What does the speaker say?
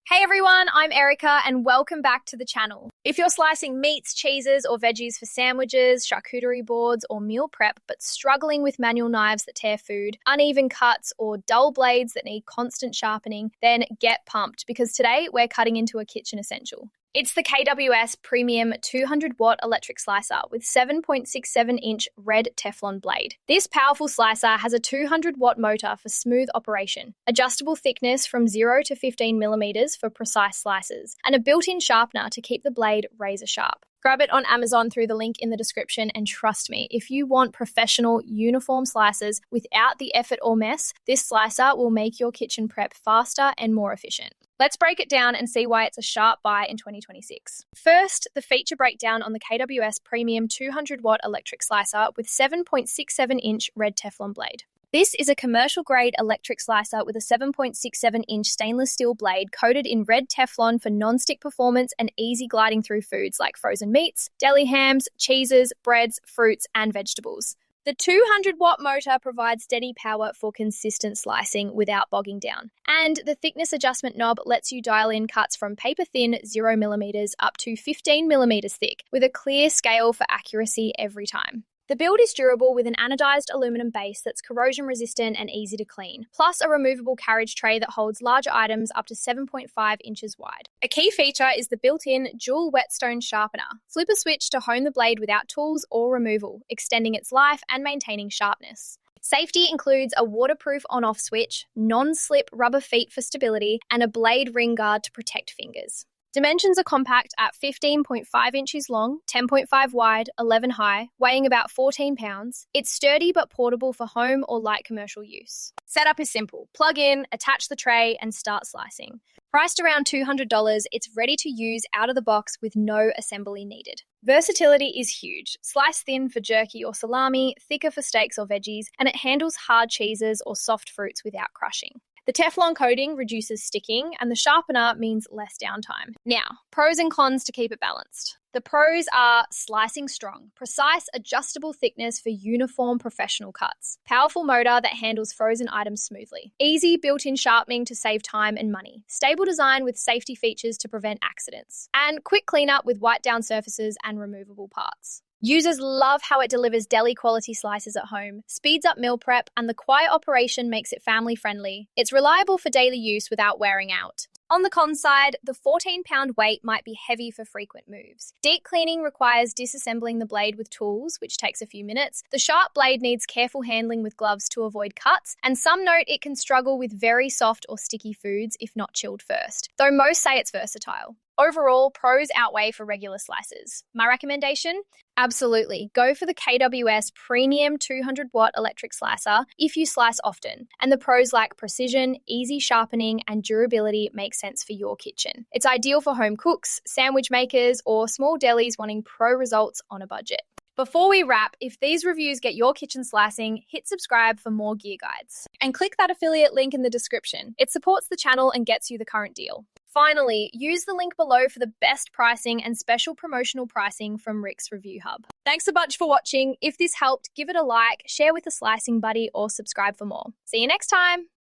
Hey everyone, I'm Erica and welcome back to the channel. If you're slicing meats, cheeses or veggies for sandwiches, charcuterie boards or meal prep but struggling with manual knives that tear food, uneven cuts or dull blades that need constant sharpening, then get pumped because today we're cutting into a kitchen essential. It's the KWS Premium 200-watt electric slicer with 7.67-inch red Teflon blade. This powerful slicer has a 200-watt motor for smooth operation, adjustable thickness from 0 to 15 millimeters for precise slices, and a built-in sharpener to keep the blade razor sharp. Grab it on Amazon through the link in the description, and trust me, if you want professional, uniform slicers without the effort or mess, this slicer will make your kitchen prep faster and more efficient. Let's break it down and see why it's a sharp buy in 2026. First, the feature breakdown on the KWS Premium 200-watt electric slicer with 7.67-inch red Teflon blade. This is a commercial-grade electric slicer with a 7.67-inch stainless steel blade coated in red Teflon for non-stick performance and easy gliding through foods like frozen meats, deli hams, cheeses, breads, fruits, and vegetables. The 200-watt motor provides steady power for consistent slicing without bogging down. And the thickness adjustment knob lets you dial in cuts from paper-thin 0 millimeters up to 15 millimeters thick, with a clear scale for accuracy every time. The build is durable with an anodized aluminum base that's corrosion resistant and easy to clean, plus a removable carriage tray that holds larger items up to 7.5 inches wide. A key feature is the built-in dual whetstone sharpener. Flip a switch to hone the blade without tools or removal, extending its life and maintaining sharpness. Safety includes a waterproof on-off switch, non-slip rubber feet for stability, and a blade ring guard to protect fingers. Dimensions are compact at 15.5 inches long, 10.5 wide, 11 high, weighing about 14 pounds. It's sturdy but portable for home or light commercial use. Setup is simple. Plug in, attach the tray, and start slicing. Priced around $200, it's ready to use out of the box with no assembly needed. Versatility is huge. Slice thin for jerky or salami, thicker for steaks or veggies, and it handles hard cheeses or soft fruits without crushing. The Teflon coating reduces sticking, and the sharpener means less downtime. Now, pros and cons to keep it balanced. The pros are slicing strong, precise adjustable thickness for uniform professional cuts, powerful motor that handles frozen items smoothly, easy built-in sharpening to save time and money, stable design with safety features to prevent accidents, and quick cleanup with wipe down surfaces and removable parts. Users love how it delivers deli-quality slices at home, speeds up meal prep, and the quiet operation makes it family-friendly. It's reliable for daily use without wearing out. On the con side, the 14-pound weight might be heavy for frequent moves. Deep cleaning requires disassembling the blade with tools, which takes a few minutes. The sharp blade needs careful handling with gloves to avoid cuts, and some note it can struggle with very soft or sticky foods if not chilled first, though most say it's versatile. Overall, pros outweigh for regular slicers. My recommendation? Absolutely. Go for the KWS Premium 200-watt electric slicer if you slice often. And the pros like precision, easy sharpening, and durability make sense for your kitchen. It's ideal for home cooks, sandwich makers, or small delis wanting pro results on a budget. Before we wrap, if these reviews get your kitchen slicing, hit subscribe for more gear guides. And click that affiliate link in the description. It supports the channel and gets you the current deal. Finally, use the link below for the best pricing and special promotional pricing from Rick's Review Hub. Thanks a bunch for watching. If this helped, give it a like, share with a slicing buddy, or subscribe for more. See you next time.